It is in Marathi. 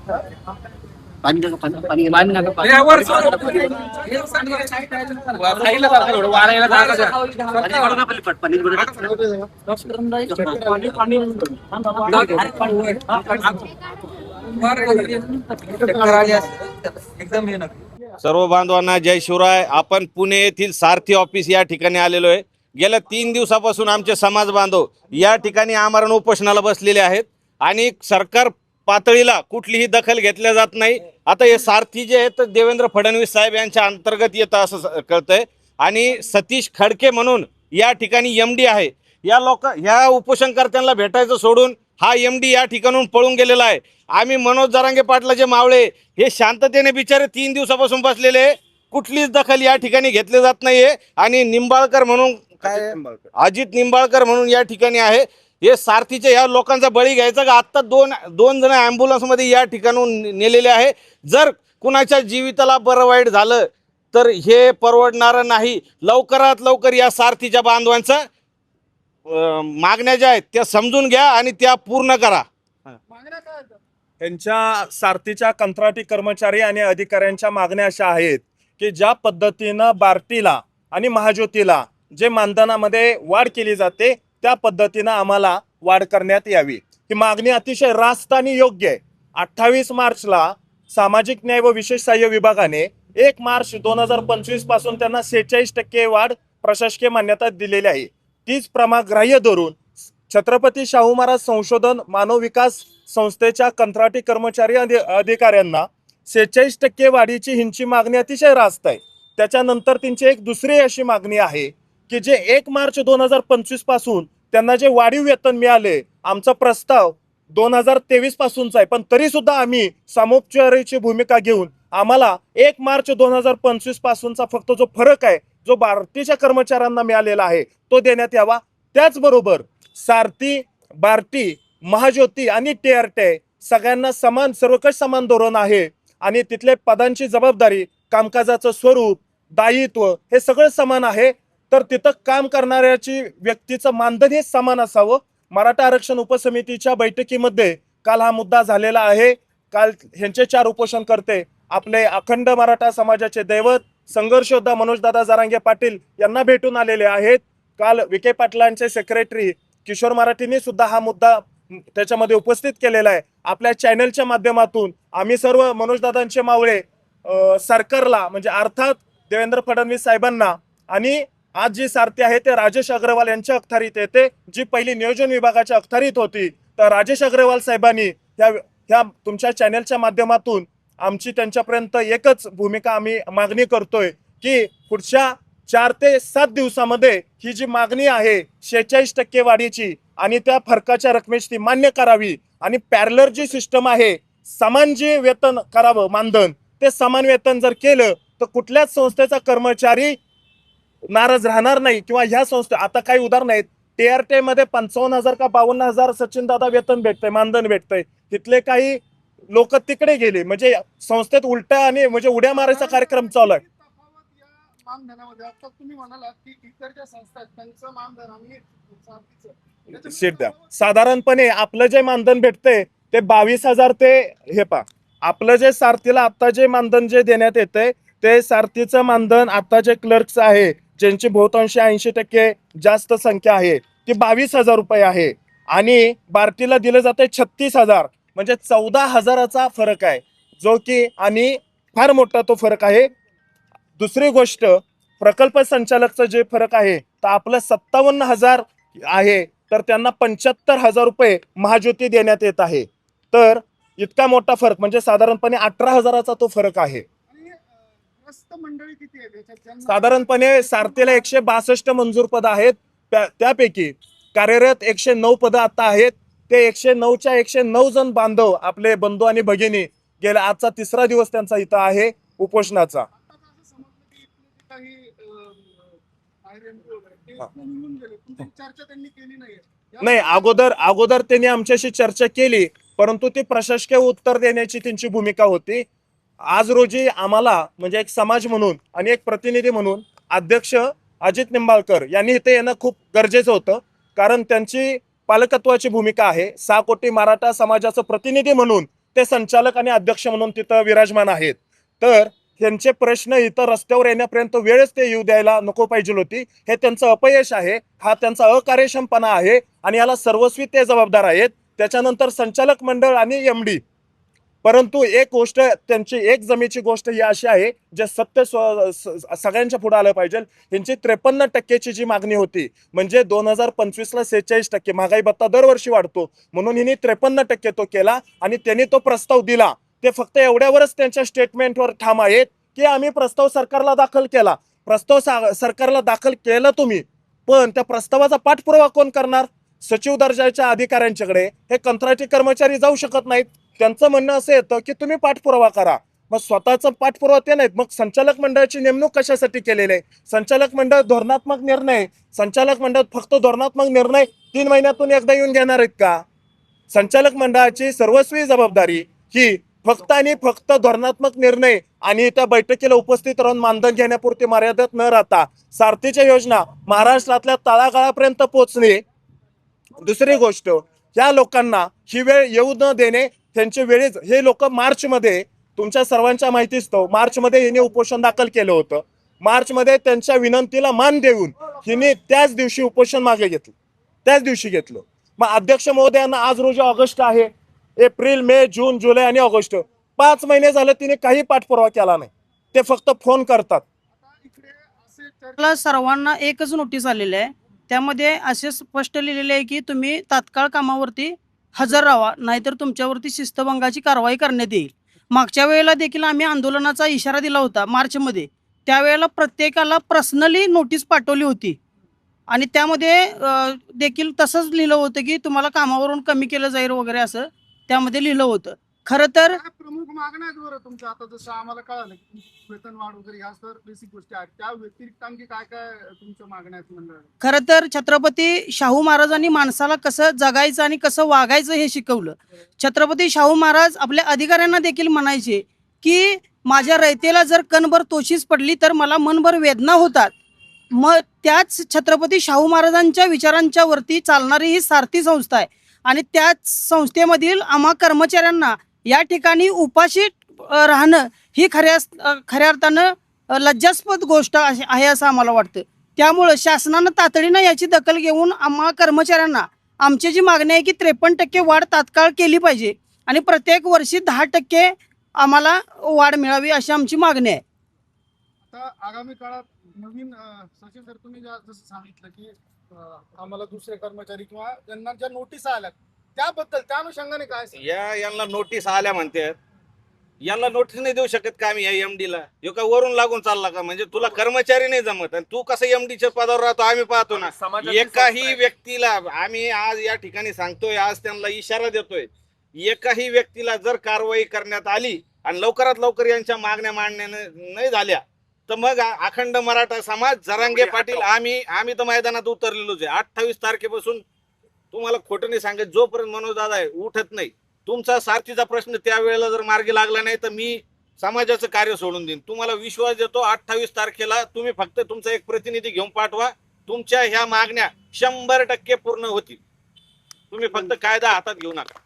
पाणी नका पाणी पाणी नका पाणी. खायला जागा थोडं वारायला जागा द्या. एकदम हे नका. सर्व बांधवांना जय शिवराय. आपण पुणे येथील सारथी ऑफिस या ठिकाणी आलेलो आहे. गेल्या 3 दिवसापासून आमचे समाज बांधव या ठिकाणी आमरण उपोषणाला बसलेले आहेत आणि सरकार पातळीला कुठलीही दखल घेतल्या जात नाही. आता हे सारथी जे आहेत देवेंद्र फडणवीस साहेब यांच्या अंतर्गत येतं असं कळतंय आणि सतीश खडके म्हणून या ठिकाणी MD आहे. ह्या उपोषणकर्त्यांना भेटायचं सोडून हा MD या ठिकाणून पळून गेलेला आहे. आम्ही मनोज जरांगे पाटलाचे मावळे हे शांततेने बिचारे 3 दिवसापासून बसलेले, कुठलीच दखल या ठिकाणी घेतली जात नाहीये. आणि निंबाळकर म्हणून काय अजित निंबाळकर म्हणून या ठिकाणी आहे. हे सारथीचे या लोकांचा बळी घ्यायचा का? आत्ता दोन जण ॲम्ब्युलन्समध्ये या ठिकाणून नेलेले आहे. जर कुणाच्या जीविताला बरं वाईट झालं तर हे परवडणारं नाही. लवकरात लवकर या सारथीच्या बांधवांचा मागण्या ज्या आहेत त्या समजून घ्या आणि त्या पूर्ण करा. त्यांच्या सारथीच्या कंत्राटी कर्मचारी आणि अधिकाऱ्यांच्या मागण्या अशा आहेत की ज्या पद्धतीनं बार्टीला आणि महाज्योतीला जे मानधनामध्ये वाढ केली जाते त्या पद्धतीनं आम्हाला वाढ करण्यात यावी. ही मागणी अतिशय रास्त आणि योग्य आहे. 28 मार्चला सामाजिक न्याय व विशेष सहाय्य विभागाने 1 मार्च 2025 पासून त्यांना 46% वाढ प्रशासकीय मान्यता दिलेली आहे. तीच प्रमाग्राह्य धरून छत्रपती शाहू महाराज संशोधन मानव विकास संस्थेच्या कंत्राटी कर्मचारी अधिकाऱ्यांना 46% वाढीची हिंची मागणी अतिशय रास्त आहे. त्याच्यानंतर त्यांची एक दुसरी अशी मागणी आहे की जे 1 मार्च 2025 पासून त्यांना जे वाढीव वेतन मिळाले, आमचा प्रस्ताव 2023 पासूनचा आहे, पण तरी सुद्धा आम्ही सामोपचाराची भूमिका घेऊन आम्हाला 1 मार्च 2025 पासूनचा फक्त जो फरक आहे जो बार्टीच्या कर्मचाऱ्यांना मिळालेला आहे तो देण्यात यावा. त्याचबरोबर सारथी, बार्टी, महाज्योती आणि TRT सगळ्यांना समान सर्वकष समान धोरण आहे आणि तिथले पदांची जबाबदारी, कामकाजाचं स्वरूप, दायित्व हे सगळं समान आहे. तर तिथं काम करणाऱ्याची व्यक्तीचं मानधन हे समान असावं. मराठा आरक्षण उपसमितीच्या बैठकीमध्ये काल हा मुद्दा झालेला आहे. काल ह्यांचे 4 उपोषणकर्ते आपले अखंड मराठा समाजाचे दैवत संघर्ष योद्धा मनोजदादा जरांगे पाटील यांना भेटून आलेले आहेत. काल विखे पाटलांचे सेक्रेटरी किशोर मराठींनी सुद्धा हा मुद्दा त्याच्यामध्ये उपस्थित केलेला आहे. आपल्या चॅनलच्या माध्यमातून आम्ही सर्व मनोजदादांचे मावळे सरकारला म्हणजे अर्थात देवेंद्र फडणवीस साहेबांना आणि आज जी सारथी आहे ते राजेश अग्रवाल यांच्या अखत्यारीत येते, जी पहिली नियोजन विभागाच्या अखत्यारीत होती. तर राजेश अग्रवाल साहेबांनी ह्या तुमच्या चॅनलच्या माध्यमातून आमची त्यांच्यापर्यंत एकच भूमिका आम्ही मागणी करतोय की पुढच्या 4 ते 7 दिवसामध्ये ही जी मागणी आहे 46% वाढीची आणि त्या फरकाच्या रकमेची ती मान्य करावी आणि पॅरलर जी सिस्टम आहे समान जे वेतन करावं मानधन ते समान वेतन जर केलं तर कुठल्याच संस्थेचा कर्मचारी नाराज राहणार नाही. किंवा ह्या संस्थे आता काही उदाहरण आहेत, TRT मध्ये 55,000 का 52,000 सचिन दादा वेतन भेटतंय, मानधन भेटतंय. तिथले काही लोक तिकडे गेले म्हणजे संस्थेत उलट्या आणि म्हणजे उड्या मारायचा कार्यक्रम चालू आहे. तुम्ही म्हणालात की इतर संस्था आहेत त्यांचं मानधन आणि सीट द्या. साधारणपणे आपलं जे मानधन भेटतंय ते 22,000 ते हे पा आपलं जे सारथीला आता जे मानधन जे देण्यात येतंय ते सारथीचं मानधन आता जे क्लर्क्स आहे ज्यांची बहुतांशी 80% जास्त संख्या आहे ती 22,000 रुपये आहे आणि बार्टीला दिलं जातंय 36,000 म्हणजे 14,000चा फरक आहे जो की आणि फार मोठा तो फरक आहे. दुसरी गोष्ट प्रकल्प संचालकचं जे फरक आहे तर आपलं 57,000 आहे तर त्यांना 75,000 रुपये महाज्योती देण्यात येत आहे. तर इतका मोठा फरक म्हणजे साधारणपणे 18,000चा तो फरक आहे. मंडळी किती आहे साधारणपणे सारथीला 162 मंजूर पद आहेत. त्यापैकी कार्यरत 109 पद आता आहेत. ते 109च्या 109 जण बांधव आपले बंधू आणि भगिनी गेल्या आजचा 3रा दिवस त्यांचा इथं आहे उपोषणाचा. नाही, अगोदर त्यांनी आमच्याशी चर्चा केली परंतु ती प्रशासकीय उत्तर देण्याची त्यांची भूमिका होती. आज रोजी आम्हाला म्हणजे एक समाज म्हणून आणि एक प्रतिनिधी म्हणून अध्यक्ष अजित निंबाळकर यांनी इथे येणं खूप गरजेचं होतं कारण त्यांची पालकत्वाची भूमिका आहे. 6 कोटी मराठा समाजाचं प्रतिनिधी म्हणून ते संचालक आणि अध्यक्ष म्हणून तिथं विराजमान आहेत. तर त्यांचे प्रश्न इथं रस्त्यावर येण्यापर्यंत वेळच ते येऊ द्यायला नको पाहिजे होती. हे त्यांचं अपयश आहे, हा त्यांचा अकार्यक्षमपणा आहे आणि याला सर्वस्वी ते जबाबदार आहेत. त्याच्यानंतर संचालक मंडळ आणि MD. परंतु एक गोष्ट त्यांची एक जमेची गोष्ट ही अशी आहे जे सत्य सगळ्यांच्या पुढे आलं पाहिजे. यांची 53% जी मागणी होती, म्हणजे 2025ला 46%. महागाई भत्ता दरवर्षी वाढतो म्हणून हिने 53% तो केला आणि त्यांनी तो प्रस्ताव दिला. ते फक्त एवढ्यावरच त्यांच्या स्टेटमेंटवर ठाम आहेत की आम्ही प्रस्ताव सरकारला दाखल केला. प्रस्ताव सरकारला दाखल केला तुम्ही, पण त्या प्रस्तावाचा पाठपुरावा कोण करणार? सचिव दर्जाच्या अधिकाऱ्यांच्याकडे हे कंत्राटी कर्मचारी जाऊ शकत नाहीत. त्यांचं म्हणणं असं येतं की तुम्ही पाठपुरावा करा. मग स्वतःचा पाठपुरावा ते नाहीत, मग संचालक मंडळाची नेमणूक कशासाठी केलेली आहे? संचालक मंडळ धोरणात्मक निर्णय, संचालक मंडळ फक्त धोरणात्मक निर्णय 3 महिन्यातून एकदा येऊन घेणार आहेत का? संचालक मंडळाची सर्वस्वी जबाबदारी ही फक्त आणि फक्त धोरणात्मक निर्णय आणि त्या बैठकीला उपस्थित राहून मानधन घेण्यापुरती मर्यादित न राहता सारथीच्या योजना महाराष्ट्रातल्या तळागाळापर्यंत पोहोचणे. दुसरी गोष्ट, या लोकांना ही वेळ येऊ न देणे. त्यांच्या वेळेस हे लोक मार्चमध्ये, तुमच्या सर्वांच्या माहितीस्तव मार्चमध्ये हिने उपोषण दाखल केलं होतं. मार्चमध्ये त्यांच्या विनंतीला मान देऊन हिने त्याच दिवशी उपोषण मागे घेतलं, त्याच दिवशी घेतलं. मग अध्यक्ष महोदयांना आज रोजी ऑगस्ट आहे, एप्रिल, मे, जून, जुलै आणि ऑगस्ट 5 महिने झाले तिने काही पाठपुरावा केला नाही. ते फक्त फोन करतात. आता इकडे असे मला सर्वांना एकच नोटीस आलेली आहे. त्यामध्ये असे स्पष्ट लिहिलेले आहे की तुम्ही तात्काळ कामावरती हजर राहा, नाहीतर तुमच्यावरती शिस्तभंगाची कारवाई करण्यात येईल. मागच्या वेळेला देखील आम्ही आंदोलनाचा इशारा दिला होता मार्चमध्ये. त्यावेळेला प्रत्येकाला पर्सनली नोटीस पाठवली होती आणि त्यामध्ये देखील तसंच लिहिलं होतं की तुम्हाला कामावरून कमी केलं जाईल वगैरे, असं त्यामध्ये लिहिलं होतं. खरं तर काय प्रमुख मागण्या आहेत बरं तुमच्या? आता जसं आम्हाला कळालं की वेतन वाढ वगैरे ह्या तर बेसिक गोष्टी आहेत, त्या व्यतिरिक्त आणखी काय काय तुमच्या मागण्या आहेत मंडळाला? खरं तर छत्रपती शाहू महाराजांनी माणसाला कसं जगायचं आणि कसं वागायचं हे शिकवलं. छत्रपती शाहू महाराज आपल्या अधिकाऱ्यांना देखील म्हणायचे की माझ्या रयतेला जर कणभर तोशीच पडली तर मला मनभर वेदना होतात. मग त्याच छत्रपती शाहू महाराजांच्या विचारांच्या वरती चालणारी ही सारथी संस्था आहे आणि त्याच संस्थेमधील आम्हा कर्मचाऱ्यांना या ठिकाणी उपाशी राहणं ही खऱ्या अर्थानं लज्जास्पद गोष्ट आहे असं आम्हाला वाटतं. त्यामुळं शासनानं तातडीनं याची दखल घेऊन आम्हा कर्मचाऱ्यांना आमची जी मागणी आहे की 53% वाढ तात्काळ केली पाहिजे आणि प्रत्येक वर्षी 10% आम्हाला वाढ मिळावी अशी आमची मागणी आहे. आता आगामी काळात नवीन सचिन सर, तुम्ही जसं सांगितलं की आम्हाला दुसरे कर्मचारी किंवा ज्यांना ज्या नोटीस आल्या त्याबद्दल, त्या अनुषंगाने काय सांगाल? यांना नोटीस आल्या म्हणतात, यांना नोटीस नाही देऊ शकत का आम्ही या MD ला? ह्यो का वरून लागून चालला का? म्हणजे तुला कर्मचारी नाही जमत आणि तू कसं MDच्या पदावर राहतो आम्ही पाहतो ना. एकाही व्यक्तीला आम्ही आज या ठिकाणी सांगतोय, आज त्यांना इशारा देतोय, एकाही व्यक्तीला जर कारवाई करण्यात आली आणि लवकरात लवकर यांच्या मागण्या मांडण्याने नाही झाल्या तर मग अखंड मराठा समाज, जरांगे पाटील, आम्ही तर मैदानात उतरलेलोच आहे. 28 तारखेपासून तुम्हाला खोटं नाही सांगत, जोपर्यंत मनोज दादा उठत नाही, तुमचा सारथीचा प्रश्न त्यावेळेला जर मार्गी लागला नाही तर मी समाजाचं कार्य सोडून देईन. तुम्हाला विश्वास देतो, 28 तारखेला तुम्ही फक्त तुमचा एक प्रतिनिधी घेऊन पाठवा, तुमच्या ह्या मागण्या 100% पूर्ण होतील. तुम्ही फक्त कायदा हातात घेऊ नका.